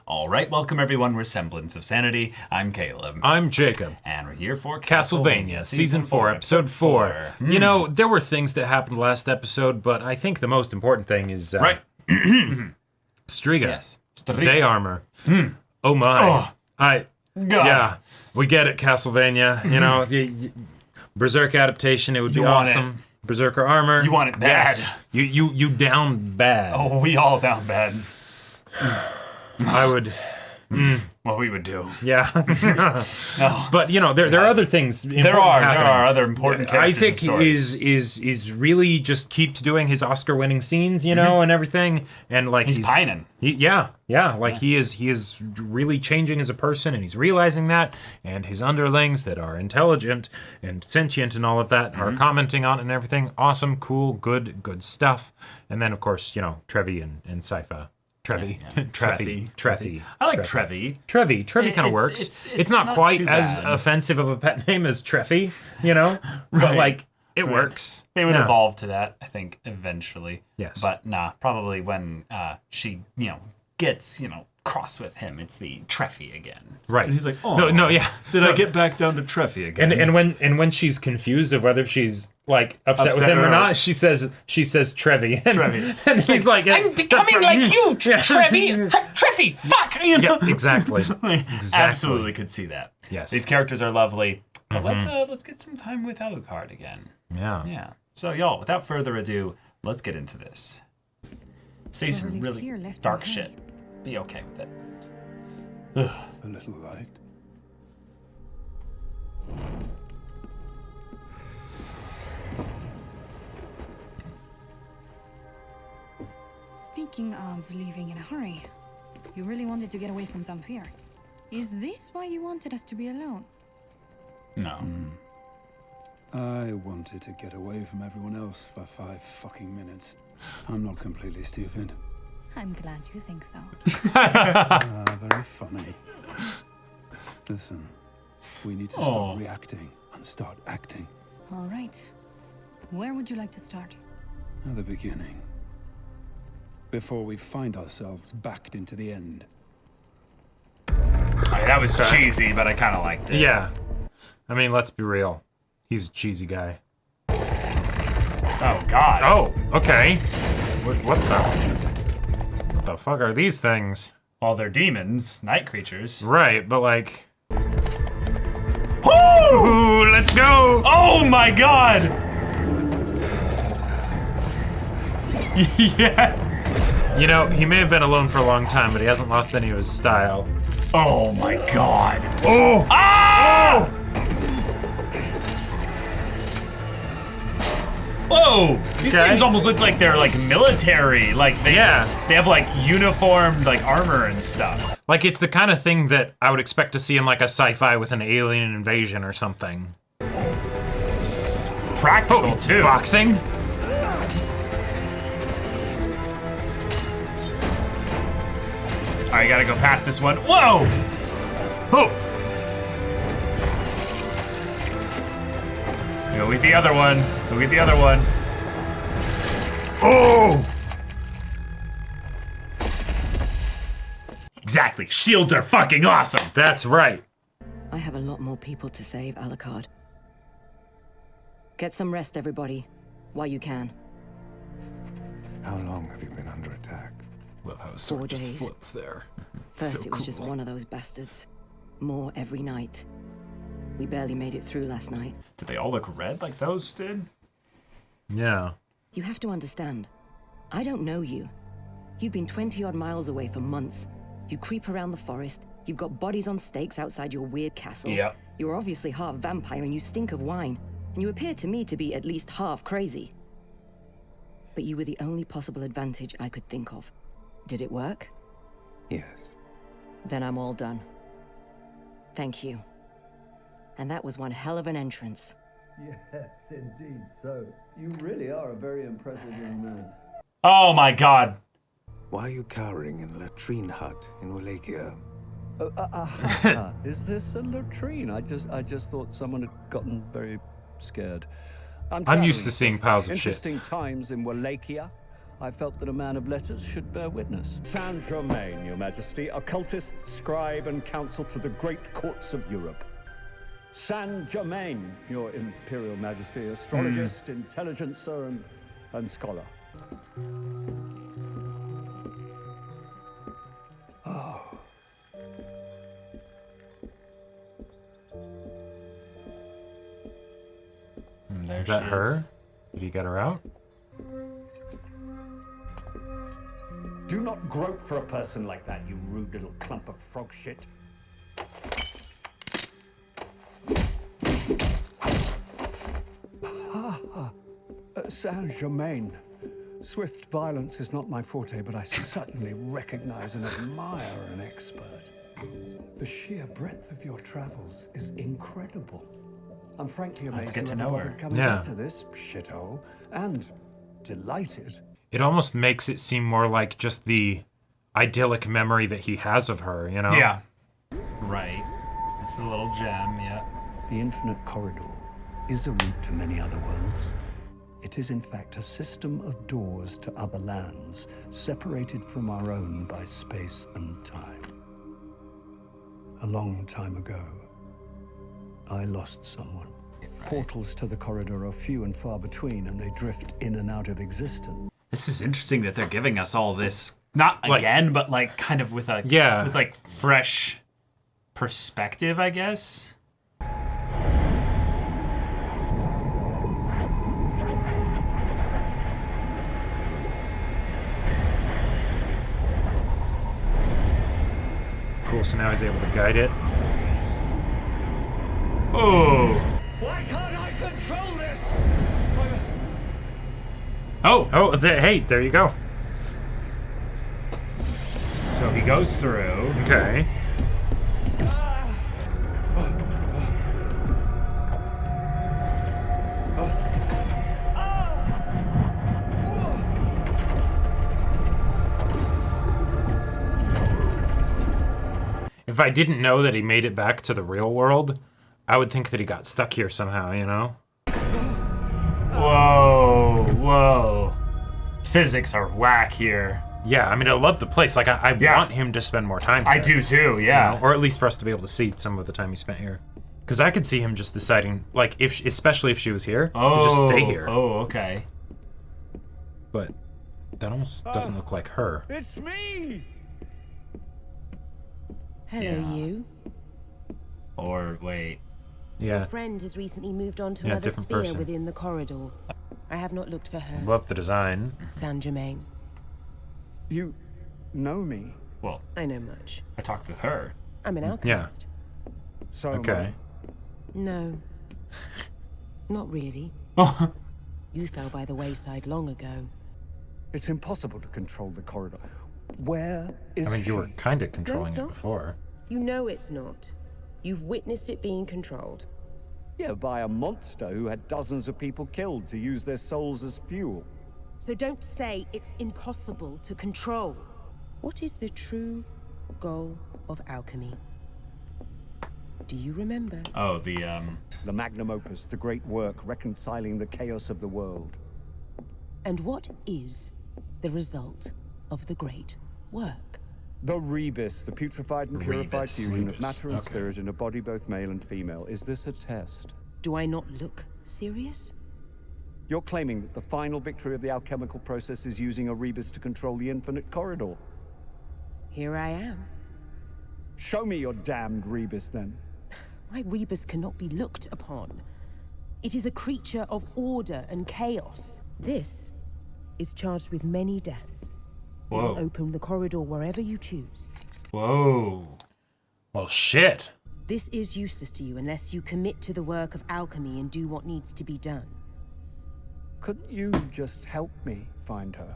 Alright, welcome everyone, we're Semblance of Sanity. I'm Caleb. I'm Jacob. And we're here for Castlevania, Season 4, Episode 4. You know, there were things that happened last episode, but I think the most important thing is... Right. Striga. Yes. Day armor. Oh my. God. Yeah, we get it, Castlevania. You know, the Berserk adaptation, it would be awesome. Berserker armor. You want it bad. Yes. You down bad. Oh, we all down bad. I would... What we would do. Yeah. No. But, you know, there are other things There are other important characters Isaac and is really just keeps doing his Oscar-winning scenes, you know, and everything. And, like, he's pining. He is really changing as a person, and he's realizing that. And his underlings that are intelligent and sentient and all of that are commenting on it and everything. Awesome, cool, good stuff. And then, of course, you know, Trevi and Sypha. Trevi. I like Trevi. Trevi kind of works. It's not quite as offensive of a pet name as Treffy, you know? But, like, it works. They would evolve to that, I think, eventually. Yes. But, nah, probably when she, you know, gets, you know, cross with him, it's the Treffy again. Right. And he's like, oh. No, yeah. Did I get back down to Treffy again? And when she's confused of whether she's like upset with him or not, she says Trevi. And he's like, I'm becoming like you, Trevi. Treffy, fuck. You know? Yeah, exactly. Absolutely could see that. Yes. These characters are lovely. But let's get some time with Alucard again. Yeah. Yeah. So y'all, without further ado, let's get into this. Say some really dark shit. Be okay with it. Ugh. A little light. Speaking of leaving in a hurry, you really wanted to get away from Zamfir. Is this why you wanted us to be alone? No. I wanted to get away from everyone else for 5 fucking minutes. I'm not completely stupid. I'm glad you think so. Very funny. Listen, we need to stop reacting and start acting. All right. Where would you like to start? At the beginning. Before we find ourselves backed into the end. That was cheesy, but I kind of liked it. Yeah. I mean, let's be real. He's a cheesy guy. Oh, God. Oh, okay. What the fuck are these things? Well, they're demons, night creatures. Right, but like... Ooh, let's go! Oh my God! Yes! You know, he may have been alone for a long time, but he hasn't lost any of his style. Oh my God! Oh! Ah! Whoa! These things almost look like they're like military. Like they have like uniformed like armor and stuff. Like it's the kind of thing that I would expect to see in like a sci-fi with an alien invasion or something. It's practical too. Boxing? Alright, gotta go past this one. Whoa! Oh! Go get the other one. Go get the other one. Oh! Exactly. Shields are fucking awesome. That's right. I have a lot more people to save, Alucard. Get some rest, everybody, while you can. How long have you been under attack? Well, how it sort of just floats there. First, it was just one of those bastards. More every night. We barely made it through last night. Did they all look red like those did? Yeah. You have to understand. I don't know you. You've been 20-odd miles away for months. You creep around the forest. You've got bodies on stakes outside your weird castle. Yep. You're obviously half vampire and you stink of wine. And you appear to me to be at least half crazy. But you were the only possible advantage I could think of. Did it work? Yes. Then I'm all done. Thank you. And that was one hell of an entrance. Yes, indeed so. You really are a very impressive young man. Oh my God. Why are you cowering in a latrine hut in Wallachia? Is this a latrine? I just thought someone had gotten very scared. I'm used to seeing piles of shit. Interesting times in Wallachia. I felt that a man of letters should bear witness. Saint Germain, Your Majesty, occultist, scribe, and counsel to the great courts of Europe. Saint Germain, Your Imperial Majesty, astrologist, intelligencer, and scholar. Oh. There Is that she her? Did he get her out? Do not grope for a person like that, you rude little clump of frog shit. Saint Germain. Swift violence is not my forte, but I certainly recognize and admire an expert. The sheer breadth of your travels is incredible. I'm frankly amazed. Let's get to you know ever her. coming Yeah. back to this shithole, and delighted. It almost makes it seem more like just the idyllic memory that he has of her, you know? Yeah. Right. It's the little gem, yeah. The infinite corridor is a route to many other worlds. It is in fact a system of doors to other lands, separated from our own by space and time. A long time ago, I lost someone. Portals to the corridor are few and far between, and they drift in and out of existence. This is interesting that they're giving us all this, not Like- again, but like kind of with a Yeah. with like fresh perspective, I guess. Cool, so now he's able to guide it. Oh. Why can't I control this? Oh. Oh, hey, there you go. So he goes through. Okay. If I didn't know that he made it back to the real world, I would think that he got stuck here somehow, you know? Whoa. Whoa. Physics are whack here. Yeah, I mean, I love the place. Like, I want him to spend more time here. I do too, yeah. You know? Or at least for us to be able to see some of the time he spent here. Because I could see him just deciding, like, especially if she was here, to just stay here. Oh, okay. But that almost doesn't look like her. It's me! Hello, Yeah. you. Or wait. Yeah, Friend has recently moved on to Yeah, another different sphere person. within the corridor. I have not looked for her. love the design. Saint Germain. You know me. Well, I know much. I talked with her. I'm an alchemist. So am Okay. No. Not really. You fell by the wayside long ago. I. It's impossible to control the corridor. Where is I mean, you were she? kind of controlling it not. before. You know it's not. You've witnessed it being controlled. Yeah, by a monster who had dozens of people killed to use their souls as fuel. So don't say it's impossible to control. What is the true goal of alchemy? Do you remember? Oh, the The magnum opus, the great work reconciling the chaos of the world. And what is the result of the great work? The rebus, the putrefied and purified Rebus. fusion of Rebus, matter and okay. spirit in a body both male and female. Is this a test? Do I not look serious? You're claiming that the final victory of the alchemical process is using a rebus to control the infinite corridor. Here I am. Show me your damned rebus, then. My rebus cannot be looked upon. It is a creature of order and chaos. This is charged with many deaths. It will Whoa. open the corridor wherever you choose. Whoa. Well, shit. This is useless to you unless you commit to the work of alchemy and do what needs to be done. Couldn't you just help me find her?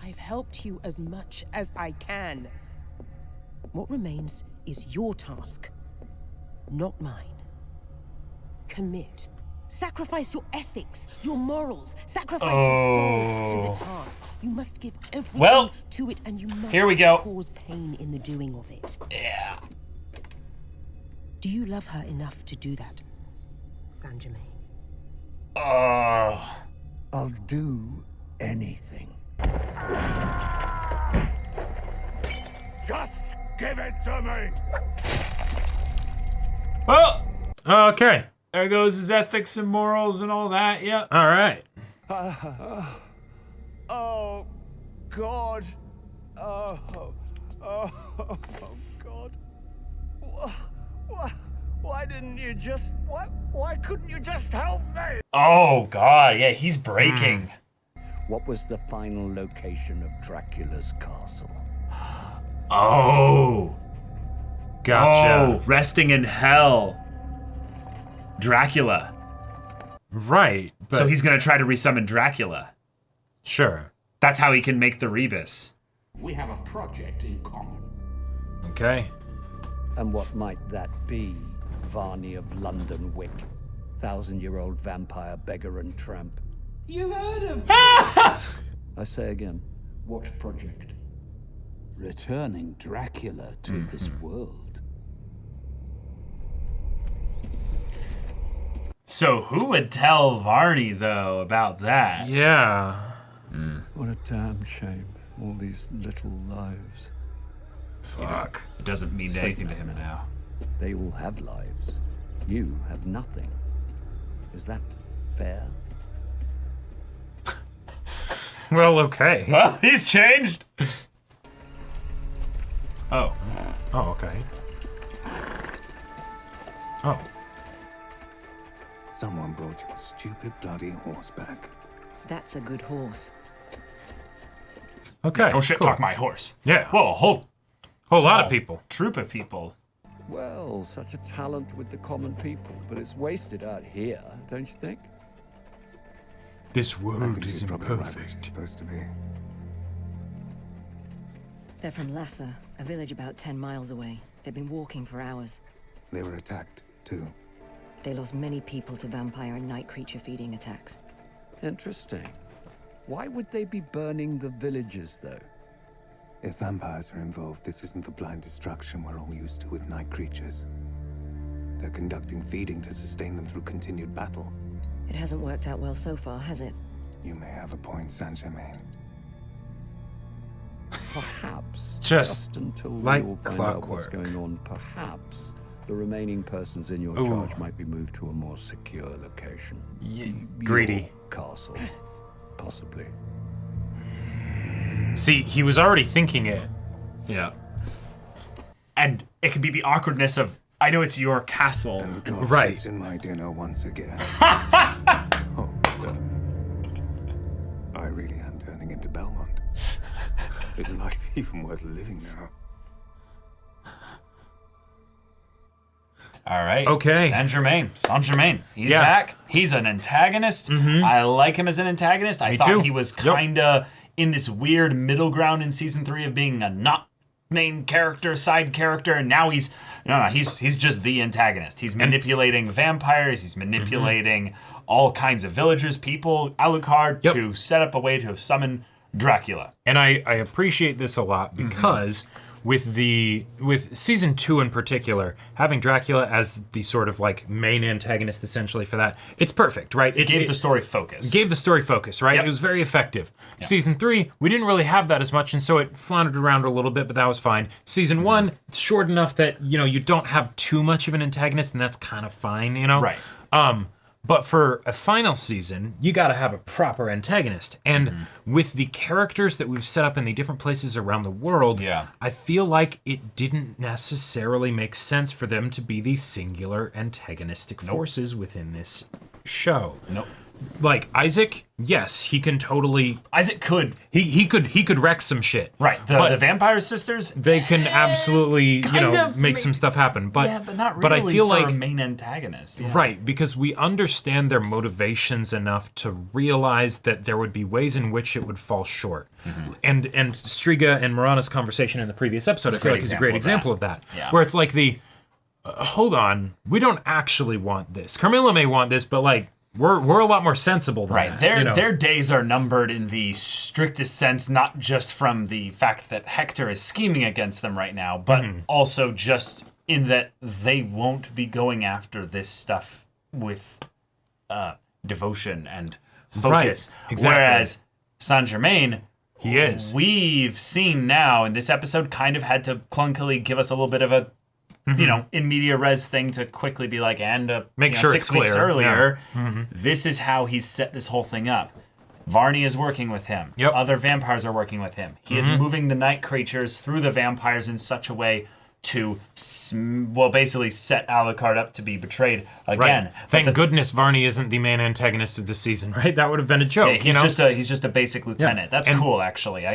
I've helped you as much as I can. What remains is your task, not mine. Commit. Sacrifice your ethics, your morals. Sacrifice your soul to the task. You must give everything Well, to it, and you must here we go. cause pain in the doing of it. Yeah. Do you love her enough to do that, Saint Germain? I'll do anything. Just give it to me! Well, Okay. there goes his ethics and morals and all that. Yep. All right. Oh, God. Oh, God. Why didn't you just... Why couldn't you just help me? Oh God, yeah, he's breaking. What was the final location of Dracula's castle? Oh. Gotcha. Oh, resting in hell. Dracula. Right. But So he's gonna try to resummon Dracula. sure. That's how he can make the rebus. We have a project in common. Okay. And what might that be, Varney of London Wick? 1,000-year-old vampire beggar and tramp. You heard him. I say again, what project? Returning Dracula to this world. So who would tell Varney though about that? Yeah. What a damn shame. All these little lives. Fuck. It doesn't mean anything to him now. They all have lives. You have nothing. Is that fair? Well, okay. Well, he's changed. Oh. Oh, okay. Oh. Someone brought your stupid bloody horse back. That's a good horse. Okay. Don't shit cool. talk my horse. Yeah. Whoa, a whole Whole lot small of people. Troop of people. Well, such a talent with the common people, but it's wasted out here, don't you think? This I world think is she's probably right where she's imperfect. supposed to be. They're from Lhasa, a village about 10 miles away. They've been walking for hours. They were attacked, too. They lost many people to vampire and night creature feeding attacks. Interesting. Why would they be burning the villages, though? If vampires are involved, this isn't the blind destruction we're all used to with night creatures. They're conducting feeding to sustain them through continued battle. It hasn't worked out well so far, has it? You may have a point, Saint Germain. Perhaps. Just until like we all find out clockwork. what's going on, perhaps the remaining persons in your Ooh. charge might be moved to a more secure location. Greedy. Your castle, possibly. See, he was already thinking it. Yeah. And it could be the awkwardness of, I know it's your castle. And God Right. sits in my dinner once again. Oh, I really am turning into Belmont. Is life even worth living now? All right. Okay. Saint Germain. He's Yeah. back. He's an antagonist. I like him as an antagonist. I thought too. he was Yep. kind of in this weird middle ground in season 3 of being a not main character, side character, and now he's just the antagonist. He's manipulating vampires. He's manipulating all kinds of villagers, people, Alucard, Yep. to set up a way to summon Dracula. And I appreciate this a lot because with season 2 in particular, having Dracula as the sort of like main antagonist essentially for that, it's perfect, right? It gave the story focus. Gave the story focus, right? Yep. It was very effective. Season 3, we didn't really have that as much, and so it floundered around a little bit, but that was fine. Season 1, it's short enough that, you don't have too much of an antagonist, and that's kind of fine, Right. But for a final season, you got to have a proper antagonist. And with the characters that we've set up in the different places around the world, Yeah. I feel like it didn't necessarily make sense for them to be the singular antagonistic forces within this show. Nope. Like Isaac, yes, he can totally Isaac could. he could wreck some shit. Right. But The vampire sisters, they can absolutely, kind of make some stuff happen. But yeah, but not really but I feel for like a main antagonist. Yeah. right, because we understand their motivations enough to realize that there would be ways in which it would fall short. And Striga and Marana's conversation in the previous episode, I feel like is a great example of that. Yeah. Where it's like hold on, we don't actually want this. Carmilla may want this, but like we're a lot more sensible than Right. that. Their days are numbered in the strictest sense, not just from the fact that Hector is scheming against them right now, but also just in that they won't be going after this stuff with devotion and focus. Right. Exactly. Whereas Saint Germain, he is. We've seen now, and this episode kind of had to clunkily give us a little bit of a, in media res thing to quickly be like, and make sure 6 it's weeks clear. earlier, this is how he's set this whole thing up. Varney is working with him. Yep. Other vampires are working with him. He is moving the night creatures through the vampires in such a way to, basically set Alucard up to be betrayed again. Right. Thank goodness Varney isn't the main antagonist of the season, right? That would have been a joke. He's just a basic lieutenant. Yeah. That's cool, actually.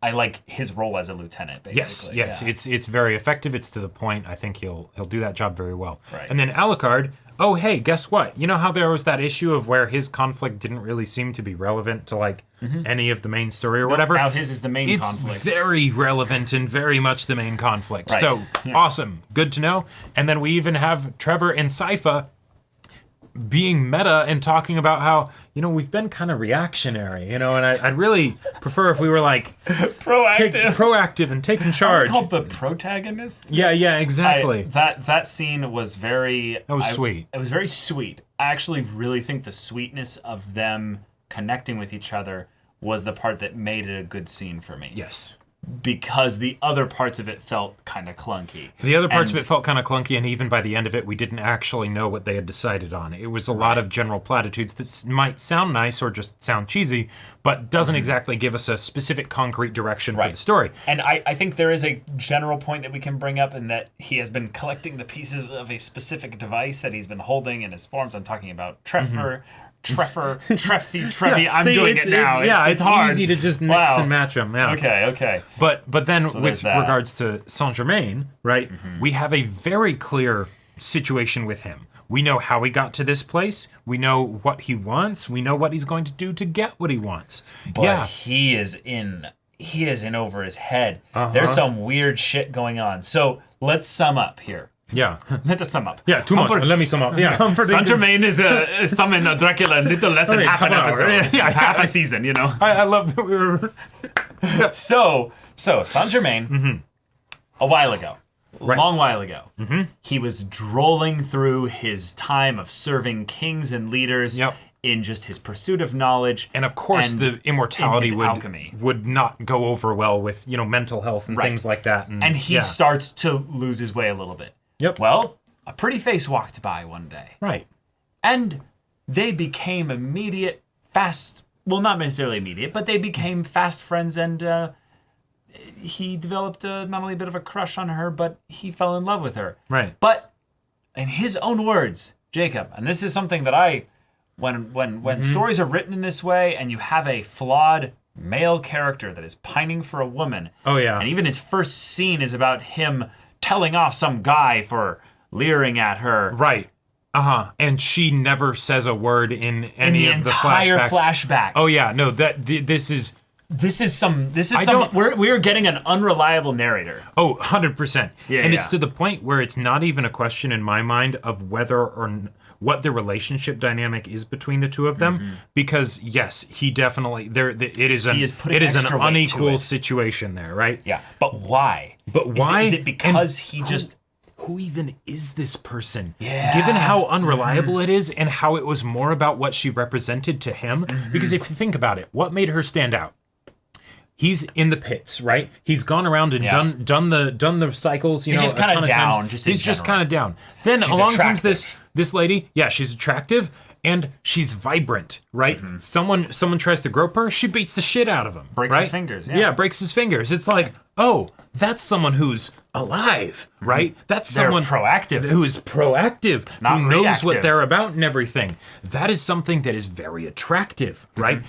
I like his role as a lieutenant, basically. Yes. Yeah. It's very effective. It's to the point. I think he'll do that job very well. Right. And then Alucard, oh, hey, guess what? You know how there was that issue of where his conflict didn't really seem to be relevant to, like, any of the main story or whatever? Now his is the main conflict. It's very relevant and very much the main conflict. Right. So, awesome. Good to know. And then we even have Trevor and Sypha being meta and talking about how, we've been kind of reactionary, and I'd really prefer if we were, like, proactive and taking charge. Called the protagonist? Yeah, exactly. That scene was very... That was sweet. It was very sweet. I actually really think the sweetness of them connecting with each other was the part that made it a good scene for me. Yes. Because the other parts of it felt kind of clunky. The other parts of it felt kind of clunky, and even by the end of it, we didn't actually know what they had decided on. It was a lot of general platitudes that might sound nice or just sound cheesy, but doesn't exactly give us a specific concrete direction for the story. And I think there is a general point that we can bring up in that he has been collecting the pieces of a specific device that he's been holding in his forms. I'm talking about Treffy. I'm doing it now. It's hard. easy to just mix and match them. Yeah. Okay. But then with regards to Saint Germain, right, we have a very clear situation with him. We know how he got to this place. We know what he wants. We know what he's going to do to get what he wants. But he is in over his head. There's some weird shit going on. So let's sum up here. Yeah. Let us sum up. Yeah, too much. Let me sum up. Yeah. Saint Germain is summoned Dracula in little less than half an episode. Yeah, half a season, I love that we were... So Saint Germain, a while ago, long while ago, he was drolling through his time of serving kings and leaders in just his pursuit of knowledge. And of course, the immortality alchemy would not go over well with, mental health and things like that. And he starts to lose his way a little bit. Yep. Well, a pretty face walked by one day. Right. And they became immediate, fast, well, not necessarily immediate, but they became fast friends, and he developed not only a bit of a crush on her, but he fell in love with her. Right. But in his own words, Jacob, and this is something that when stories are written in this way and you have a flawed male character that is pining for a woman. Oh, yeah. And even his first scene is about him telling off some guy for leering at her. Right. And she never says a word in any of the entire flashbacks. flashback. Oh yeah, no, this is we're getting an unreliable narrator. Oh, 100%. Yeah, and it's to the point where it's not even a question in my mind of whether or what the relationship dynamic is between the two of them, because yes, he definitely it is an unequal situation there, right? Yeah, but why? Is it because he just... Who even is this person? Yeah. Given how unreliable it is and how it was more about what she represented to him. Because if you think about it, what made her stand out? He's in the pits, right? He's gone around and done the cycles, He's just kind of down. He's just kind of down. Then she's along attractive. comes this lady. Yeah, she's attractive and she's vibrant, right? Someone tries to grope her, she beats the shit out of him. Breaks right? his fingers. Yeah, breaks his fingers. It's like, oh, that's someone who's alive, right? That's someone proactive. who is proactive, Not who knows reactive. what they're about and everything. That is something that is very attractive, right?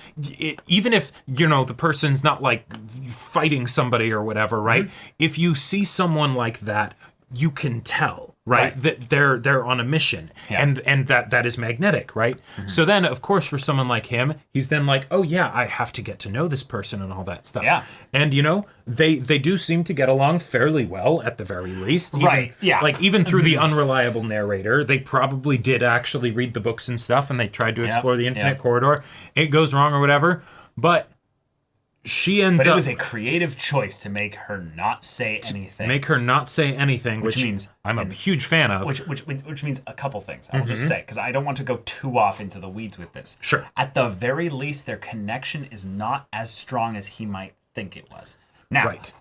Even if, the person's not like fighting somebody or whatever, right? If you see someone like that, you can tell, right? That they're on a mission, and that is magnetic, right? So then, of course, for someone like him, he's then like, oh yeah, I have to get to know this person and all that stuff. Yeah. And they do seem to get along fairly well at the very least. Right. Yeah. Like even through the unreliable narrator, they probably did actually read the books and stuff, and they tried to explore the Infinite Corridor. It goes wrong or whatever, but she ends But it up was a creative choice to make her not say anything. make her not say anything, which means I'm a huge fan of. Which means a couple things. I will just say, because I don't want to go too off into the weeds with this. Sure. At the very least, their connection is not as strong as he might think it was. Now, Right.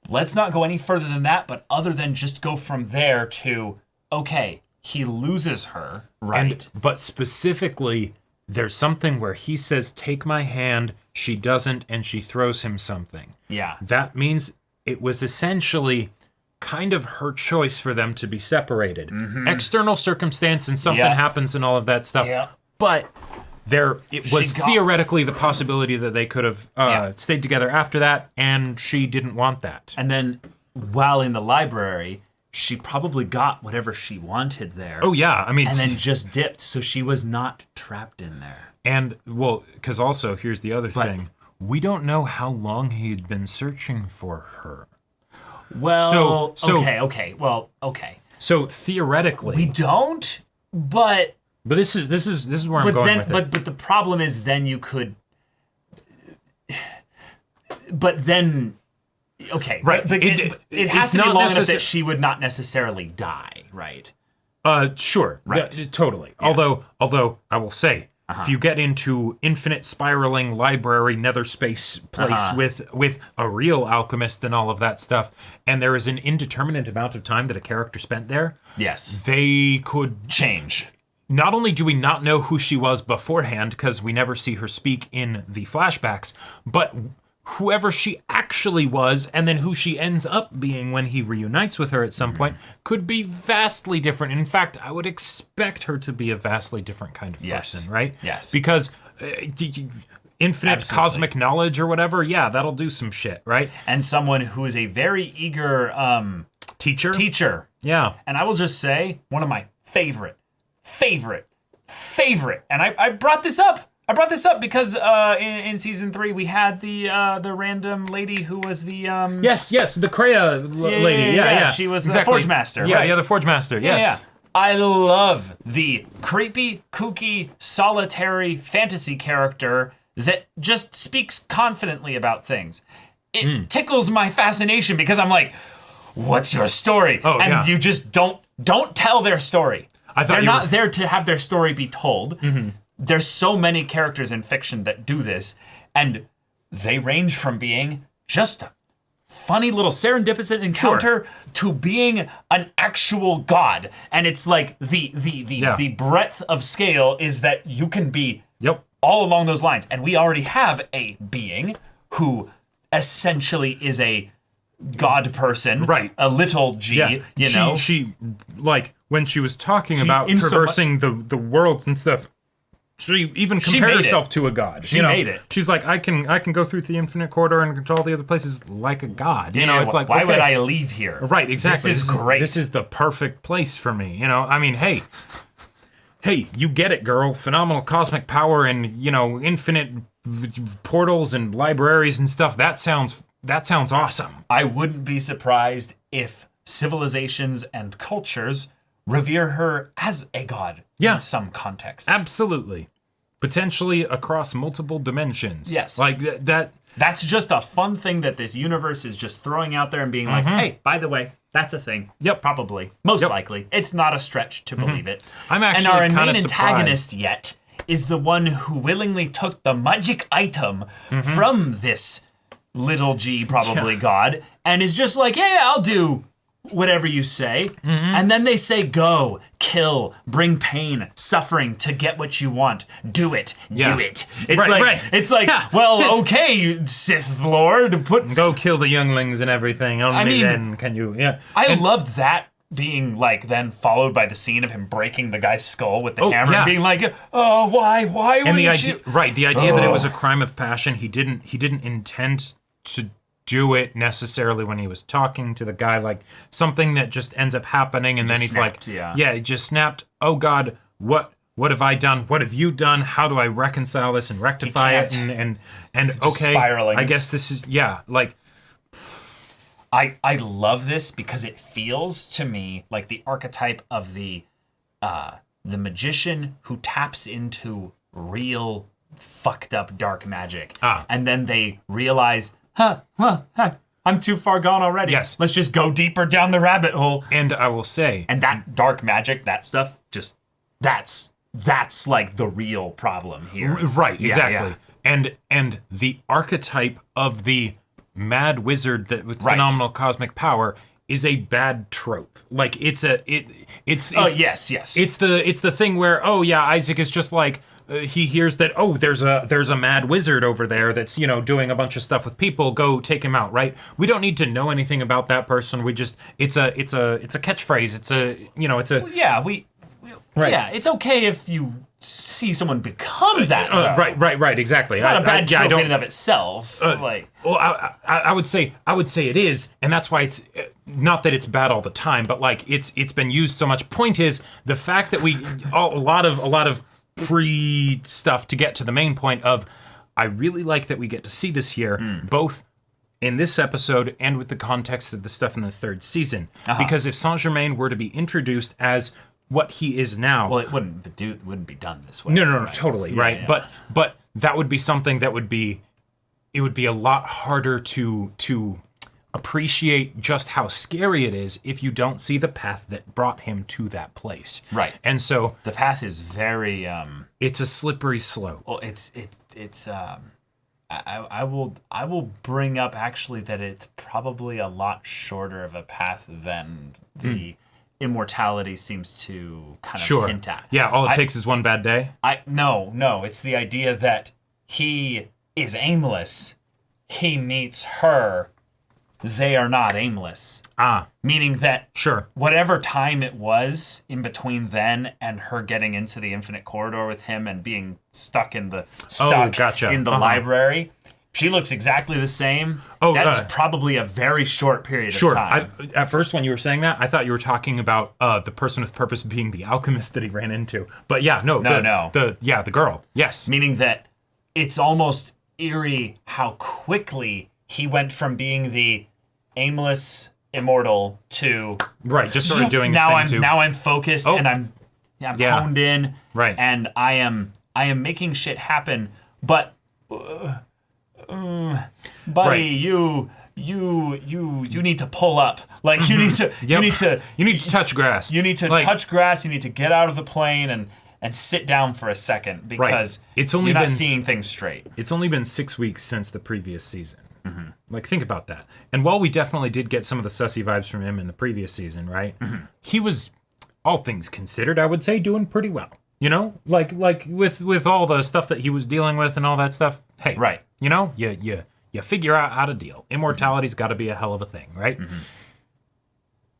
let's not go any further than that, but other than just go from there to, okay, he loses her, right? But specifically, there's something where he says, "Take my hand," she doesn't, and she throws him something. Yeah. That means it was essentially kind of her choice for them to be separated. External circumstance and something Yeah. happens and all of that stuff. Yeah. But it was theoretically the possibility that they could have stayed together after that, and she didn't want that. And then while in the library, she probably got whatever she wanted there. Oh, yeah. I mean, And then just dipped, so she was not trapped in there. and well, because also here's the other thing: we don't know how long he'd been searching for her. Well, So- okay. Well, okay. So theoretically, We don't, but this is where I'm going with it. but the problem is then you could. But then, okay, Right. But it It's has to be not long enough necessar- that she would not necessarily die, right? Sure, Right. totally. Yeah. Although I will say, if you get into infinite spiraling library nether space place with a real alchemist and all of that stuff, and there is an indeterminate amount of time that a character spent there, Yes. they could Change. Not only do we not know who she was beforehand because we never see her speak in the flashbacks, but whoever she actually was and then who she ends up being when he reunites with her at some point could be vastly different. In fact, I would expect her to be a vastly different kind of Yes. person, right? Yes. Because infinite Absolutely. cosmic knowledge or whatever, yeah, that'll do some shit, right? And someone who is a very eager Teacher? Yeah. And I will just say, one of my favorite, and I brought this up. I brought this up because in season 3 we had the random lady who was the Yes, the Kreia lady. Yeah. She was exactly. the Forge Master. Yeah, right. the other Forge Master. Yes. Yeah. I love the creepy, kooky, solitary fantasy character that just speaks confidently about things. It tickles my fascination because I'm like, what's your story? Oh, and yeah. you just don't tell their story. I thought They're you not were- there to have their story be told. There's so many characters in fiction that do this, and they range from being just a funny little serendipitous encounter to being an actual god. And it's like the breadth of scale is that you can be all along those lines. And we already have a being who essentially is a god person, right? A little g, you know. She like when she was talking She, about in so traversing the worlds and stuff. She even compared made herself it. to a god. She made it. She's like, I can go through the infinite corridor and to all the other places like a god. You know, it's like, why okay. would I leave here? Right, exactly. This is great. This is the perfect place for me. You know, I mean, hey, you get it, girl. Phenomenal cosmic power and infinite portals and libraries and stuff. That sounds awesome. I wouldn't be surprised if civilizations and cultures revere her as a god in some contexts. Absolutely. Potentially across multiple dimensions. Yes. Like that. That's just a fun thing that this universe is just throwing out there and being like, hey, by the way, that's a thing. Yep. Probably. Most likely. It's not a stretch to believe it. I'm actually and our kinda main surprised. antagonist yet is the one who willingly took the magic item from this little g probably god and is just like, yeah, I'll do whatever you say. And then they say, go, kill, bring pain, suffering to get what you want. Do it. Yeah. Do it. It's like, well, okay, you Sith Lord, go kill the younglings and everything. Only then can you. Yeah. I loved that being like then followed by the scene of him breaking the guy's skull with the hammer and being like, oh, why And the would idea, you? the idea that it was a crime of passion. He didn't intend to do it necessarily when he was talking to the guy, like something that just ends up happening, and then he's snapped, like, it just snapped. Oh God, what have I done? What have you done? How do I reconcile this and rectify it? And okay, spiraling. I guess this is like. I love this because it feels to me like the archetype of the magician who taps into real fucked up dark magic. Ah. And then they realize, I'm too far gone already. Yes. Let's just go deeper down the rabbit hole. And I will say... And that dark magic, that stuff, just, that's like the real problem here. Right, Yeah, exactly. yeah. And the archetype of the mad wizard that with Right. phenomenal cosmic power is a bad trope. Like it's yes. It's the thing where Isaac is just like he hears that there's a mad wizard over there that's doing a bunch of stuff with people. Go take him out, right? We don't need to know anything about that person. We just it's a catchphrase. Right. Yeah, it's okay if you see someone become that. Right, exactly. It's not a bad trope in and of itself. Well, I would say it is, and that's why it's not that it's bad all the time, but like it's been used so much. Point is the fact that a lot of pre stuff to get to the main point of. I really like that we get to see this here, both in this episode and with the context of the stuff in the third season. Because if Saint Germain were to be introduced as what he is now, well, it wouldn't be done this way. No, right? totally, Yeah, right? yeah. But that would be something that would be a lot harder to appreciate just how scary it is if you don't see the path that brought him to that place. Right. And so the path is very it's a slippery slope. well, it's I will bring up actually that it's probably a lot shorter of a path than the immortality seems to kind of hint at. Yeah, all it takes is one bad day. No, it's the idea that he is aimless. He meets her. They are not aimless. Meaning that whatever time it was in between then and her getting into the infinite corridor with him and being stuck in the library, she looks exactly the same. That's probably a very short period of time. At first, when you were saying that, I thought you were talking about the person with purpose being the alchemist that he ran into. But yeah, the girl. Yes. Meaning that it's almost eerie how quickly he went from being the aimless immortal to just sort of doing his thing too. Now I'm focused and I'm honed in. Right. And I am making shit happen, but buddy, you need to pull up. Like you need to you need to touch grass. You need to touch grass. You need to get out of the plane and sit down for a second because it's only you're not been seeing things straight. It's only been 6 weeks since the previous season. Like, think about that. And while we definitely did get some of the sussy vibes from him in the previous season, right? He was, all things considered, I would say, doing pretty well. Like with all the stuff that he was dealing with and all that stuff. Hey, right? You figure out how to deal. Immortality's got to be a hell of a thing, right?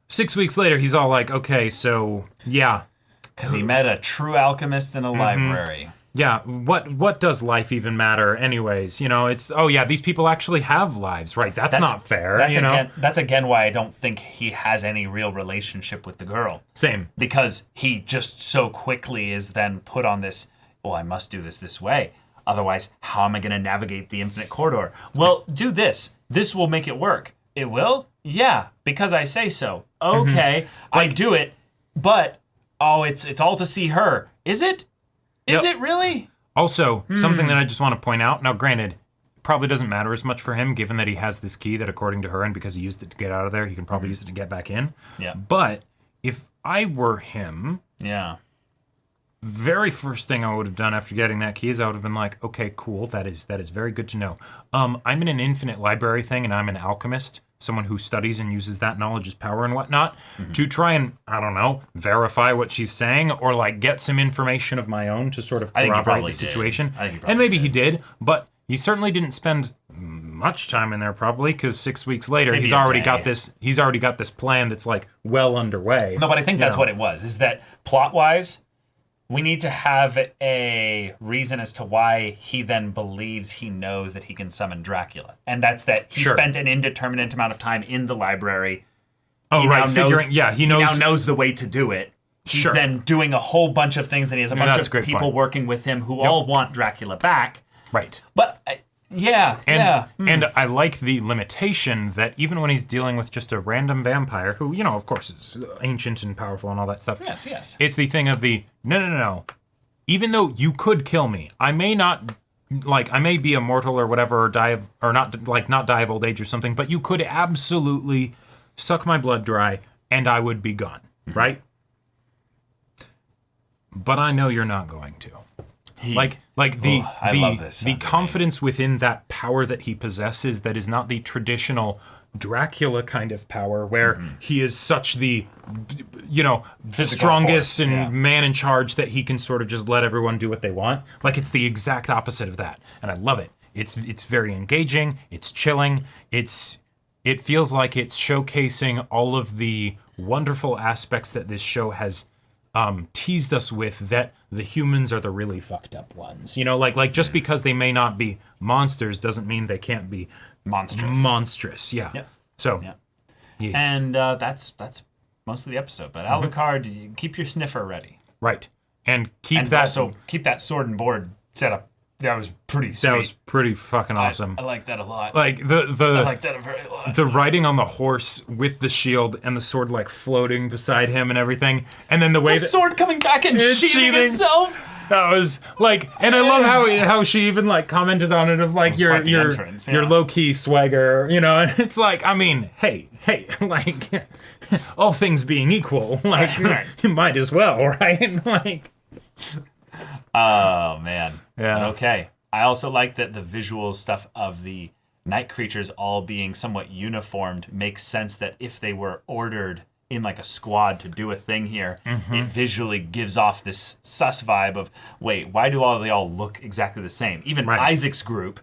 6 weeks later, he's all like, okay, so yeah, because he met a true alchemist in a library. Yeah, what does life even matter anyways? It's, these people actually have lives, right? That's not fair, That's again why I don't think he has any real relationship with the girl. Same. Because he just so quickly is then put on this, I must do this way. Otherwise, how am I going to navigate the infinite corridor? Well, do this. This will make it work. It will? Yeah, because I say so. Okay, I do it, but, it's all to see her. Is it? Is it really? Also, something that I just want to point out. Now, granted, probably doesn't matter as much for him, given that he has this key that, according to her, and because he used it to get out of there, he can probably use it to get back in. Yeah. But if I were him, very first thing I would have done after getting that key is I would have been like, okay, cool, that is very good to know. I'm in an infinite library thing, and I'm an alchemist, someone who studies and uses that knowledge as power and whatnot, to try and, I don't know, verify what she's saying or like get some information of my own to sort of corroborate the situation. And maybe he did, but he certainly didn't spend much time in there probably, because 6 weeks later he's already got this plan that's like well underway. No, but I think that's what it was, is that plot-wise, we need to have a reason as to why he then believes he knows that he can summon Dracula. And that's that he spent an indeterminate amount of time in the library. He now knows the way to do it. He's then doing a whole bunch of things, and he has a bunch of people working with him who all want Dracula back. Right. But And I like the limitation that even when he's dealing with just a random vampire who, of course is ancient and powerful and all that stuff. Yes. It's the thing of the, no. Even though you could kill me, I may not like I may be immortal or whatever, or die of, or not die of old age or something, but you could absolutely suck my blood dry and I would be gone, right? But I know you're not going to. The confidence within that power that he possesses that is not the traditional Dracula kind of power where he is such the, Physical strongest force, and man in charge that he can sort of just let everyone do what they want. Like, it's the exact opposite of that. And I love it. It's very engaging. It's chilling. It feels like it's showcasing all of the wonderful aspects that this show has teased us with, that the humans are the really fucked up ones. Like just because they may not be monsters doesn't mean they can't be monstrous. Yeah. Yep. So. Yeah. And that's most of the episode. But Alucard, keep your sniffer ready. Right. And keep that sword and board set up. That was pretty sweet. That was pretty fucking awesome. I like that a lot. Like I like that a very lot. The riding on the horse with the shield and the sword like floating beside him and everything, and then the way the sword coming back and sheathing itself. That was like, and I love how she even like commented on it of like your low key swagger, and it's like, I mean, hey, like all things being equal, like right. You might as well, right? Like. Oh, man. Yeah. Okay. I also like that the visual stuff of the night creatures all being somewhat uniformed makes sense that if they were ordered in like a squad to do a thing here, it visually gives off this sus vibe of, wait, why do they all look exactly the same? Even Isaac's group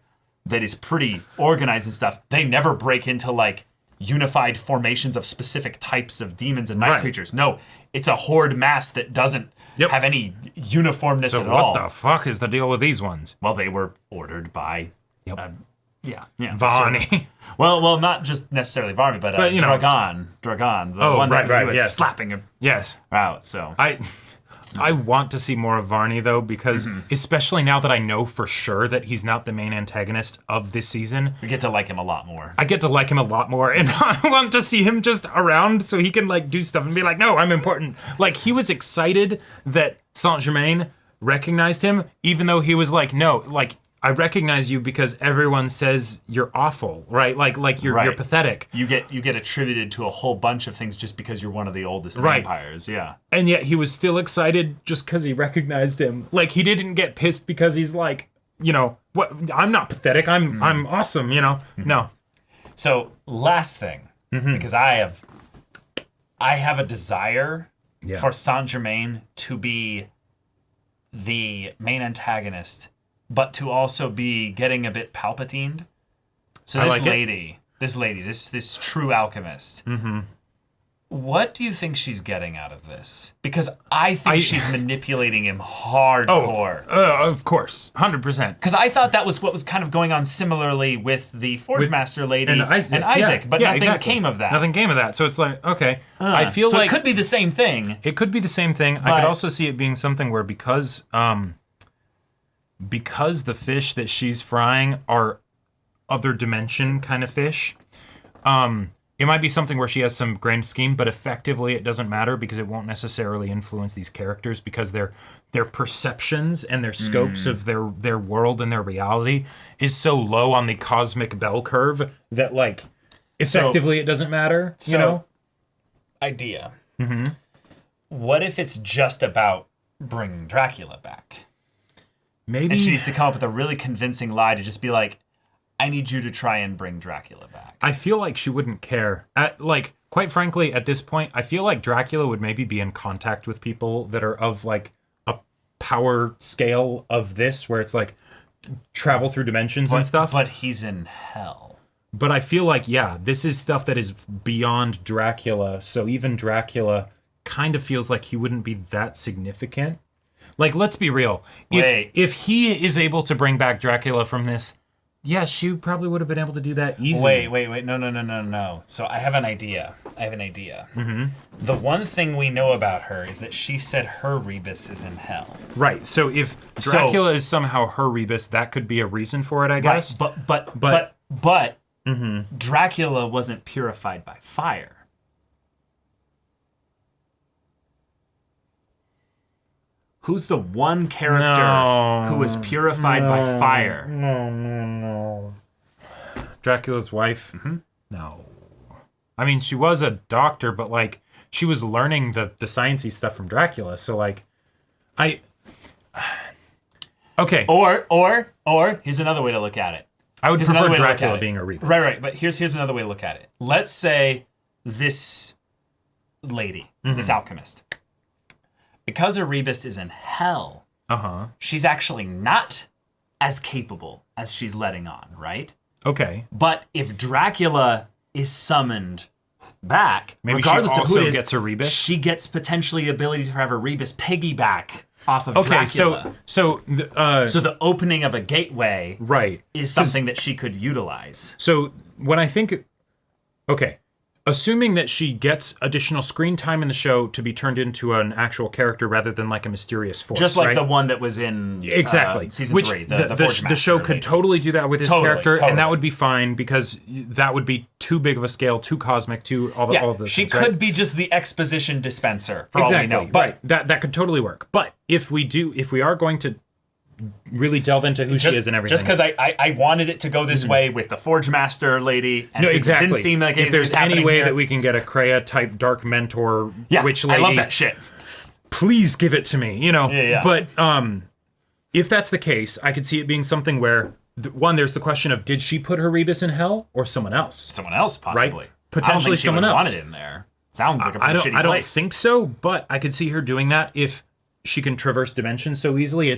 that is pretty organized and stuff, they never break into like unified formations of specific types of demons and night creatures. No, it's a horde mass that doesn't have any uniformness at all. So what the fuck is the deal with these ones? Well, they were ordered by, Varney. Well, not just necessarily Varney, but Dragon, the one that he was slapping him out. So I want to see more of Varney though, because especially now that I know for sure that he's not the main antagonist of this season, we get to like him a lot more. I get to like him a lot more, and I want to see him just around so he can like do stuff and be like, no, I'm important. Like, he was excited that Saint Germain recognized him, even though he was like, no, like, I recognize you because everyone says you're awful, right? Like you're pathetic. You get attributed to a whole bunch of things just because you're one of the oldest vampires, yeah. And yet he was still excited just because he recognized him. Like, he didn't get pissed because he's like, what? I'm not pathetic. I'm awesome. No. So last thing, because I have a desire for Saint Germain to be the main antagonist, but to also be getting a bit Palpatined. So this true alchemist, what do you think she's getting out of this? Because I think she's manipulating him hardcore. Of course, 100%. Because I thought that was what was kind of going on similarly with the Forge Master lady and Isaac, but nothing came of that. Nothing came of that. So it's like, okay, I feel so like it could be the same thing. It could be the same thing. I could also see it being something where because the fish that she's frying are other dimension kind of fish, it might be something where she has some grand scheme, but effectively it doesn't matter because it won't necessarily influence these characters because their perceptions and their scopes of their world and their reality is so low on the cosmic bell curve that like effectively it doesn't matter. Idea. What if it's just about bringing Dracula back? Maybe. And she needs to come up with a really convincing lie to just be like, I need you to try and bring Dracula back. I feel like she wouldn't care. Quite frankly, at this point, I feel like Dracula would maybe be in contact with people that are of like a power scale of this, where it's like travel through dimensions and stuff. But he's in hell. But I feel like, this is stuff that is beyond Dracula. So even Dracula kind of feels like he wouldn't be that significant. Like, let's be real. If he is able to bring back Dracula from this, she probably would have been able to do that easily. Wait. No. So I have an idea. The one thing we know about her is that she said her Rebus is in hell. Right. So if Dracula is somehow her Rebus, that could be a reason for it, I guess. Right. But Dracula wasn't purified by fire. Who's the one character who was purified by fire? No. Dracula's wife? Mm-hmm. No. I mean, she was a doctor, but, like, she was learning the sciencey stuff from Dracula, so, like, Okay. Or here's another way to look at it. I would prefer Dracula being a Rebus. Right. But here's another way to look at it. Let's say this lady, this alchemist, because a Rebus is in hell, she's actually not as capable as she's letting on, right? Okay. But if Dracula is summoned back, maybe regardless she of who also it is, gets a Rebus? she gets potentially the ability to have a Rebus piggyback off of Okay, Dracula. so the opening of a gateway right is something that she could utilize. So when I think, okay, assuming that she gets additional screen time in the show to be turned into an actual character rather than like a mysterious force, just like right? the one that was in season Which 3, the Forge the show Master could lady. totally do that with his character, totally. and that would be fine because that would be too big of a scale, too cosmic, too all of those. She things, could right? be just the exposition dispenser for Exactly, all we know. But right. That could totally work. But if we are going to really delve into who she is and everything, just because I wanted it to go this way with the Forge Master lady, and no, since exactly. it didn't seem like if there's any way that we we can get a Kreia type dark mentor witch lady, I love that shit. Please give it to me, you know. Yeah. But if that's the case, I could see it being something where one, there's the question of did she put her Rebus in hell or someone else? Someone else, possibly. Right? Potentially someone else. Want it in there. Sounds like a pretty shitty I don't place. think so, but I could see her doing that if she can traverse dimensions so easily.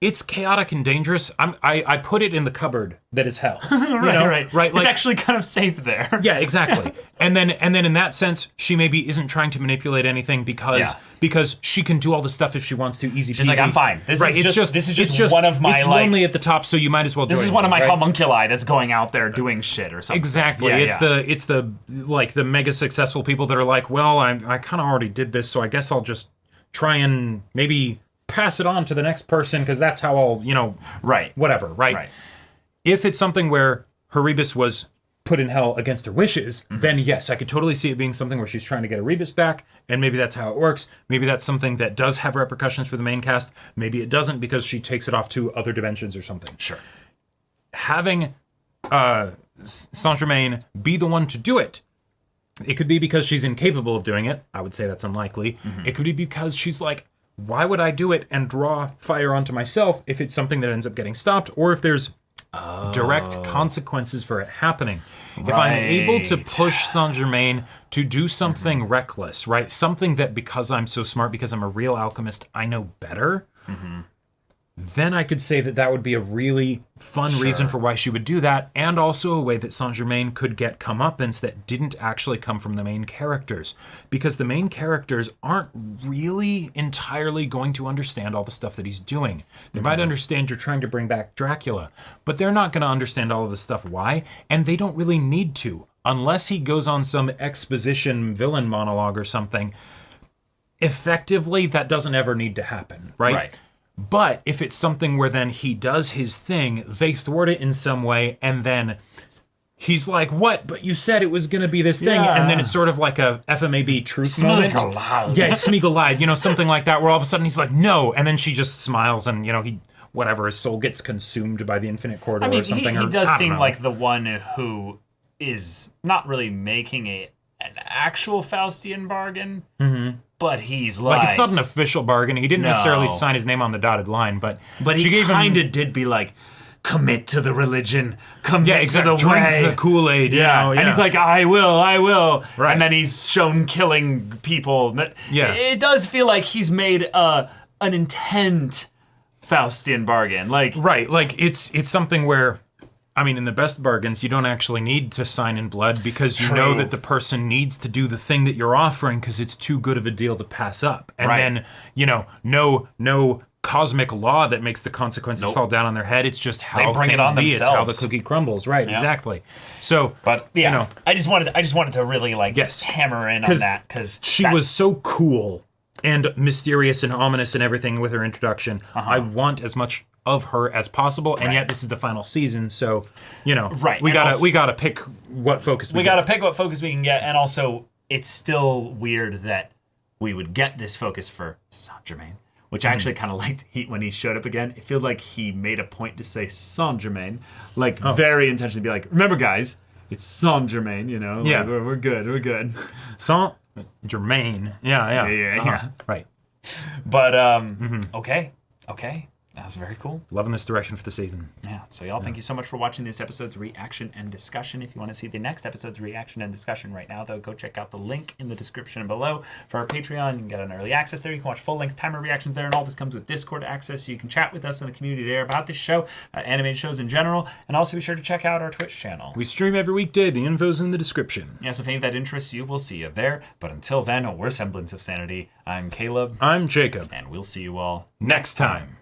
It's chaotic and dangerous. I put it in the cupboard that is hell. Right. Right. It's Like, actually kind of safe there. yeah, exactly. And then in that sense, she maybe isn't trying to manipulate anything because she can do all the stuff if she wants to, easy peasy. She's like, I'm fine. This is just one of my it's lonely at the top, so you might as well join. This is one of my right? homunculi that's going out there doing shit or something. Exactly. It's the like the mega successful people that are like, well, I kind of already did this, so I guess I'll just try and maybe pass it on to the next person because that's how I'll, right. Whatever, right? If it's something where her Rebus was put in hell against her wishes, then yes, I could totally see it being something where she's trying to get a Rebus back, and maybe that's how it works. Maybe that's something that does have repercussions for the main cast. Maybe it doesn't because she takes it off to other dimensions or something. Sure. Having Saint Germain be the one to do it, it could be because she's incapable of doing it. I would say that's unlikely. It could be because she's like, why would I do it and draw fire onto myself if it's something that ends up getting stopped, or if there's direct consequences for it happening? If I'm able to push Saint Germain to do something reckless, right? Something that because I'm so smart, because I'm a real alchemist, I know better, then I could say that would be a really fun reason for why she would do that, and also a way that Saint Germain could get comeuppance that didn't actually come from the main characters, because the main characters aren't really entirely going to understand all the stuff that he's doing. They might understand you're trying to bring back Dracula, but they're not going to understand all of the stuff why, and they don't really need to, unless he goes on some exposition villain monologue or something. Effectively, that doesn't ever need to happen, right? But if it's something where then he does his thing, they thwart it in some way, and then he's like, what? But you said it was going to be this thing. Yeah. And then it's sort of like a FMAB truth moment. Yeah, Smeagol lied, something like that, where all of a sudden he's like, no. And then she just smiles and, his soul gets consumed by the infinite corridor or something. He does seem like the one who is not really making an actual Faustian bargain. But he's like it's not an official bargain. He didn't necessarily sign his name on the dotted line, but he kind of did be like, commit to the religion, commit to the drink way. the Kool-Aid. And he's like, I will. Right. And then he's shown killing people. Yeah. It does feel like he's made an intent Faustian bargain. It's something where, in the best bargains, you don't actually need to sign in blood because you know that the person needs to do the thing that you're offering because it's too good of a deal to pass up. And then, no cosmic law that makes the consequences fall down on their head. It's just how they bring things it on be. themselves. It's how the cookie crumbles. Right, exactly. So, but I just wanted to really hammer in on that because she was so cool and mysterious and ominous and everything with her introduction. I want as much of her as possible, and yet this is the final season, so we gotta pick what focus we can get, and also it's still weird that we would get this focus for Saint Germain. which I actually kind of liked when he showed up again. It felt like he made a point to say Saint Germain, like very intentionally be like, remember guys, it's Saint Germain, you know? Like, we're good. Saint Germain. Yeah. Right. But, okay. That's very cool. Loving this direction for the season. Yeah. So y'all, thank you so much for watching this episode's reaction and discussion. If you want to see the next episode's reaction and discussion right now, though, go check out the link in the description below for our Patreon. You can get an early access there. You can watch full-length timer reactions there, and all this comes with Discord access, so you can chat with us in the community there about this show, animated shows in general, and also be sure to check out our Twitch channel. We stream every weekday. The info's in the description. Yeah, so if any of that interests you, we'll see you there. But until then, we're Semblance of Sanity. I'm Caleb. I'm Jacob. And we'll see you all next time.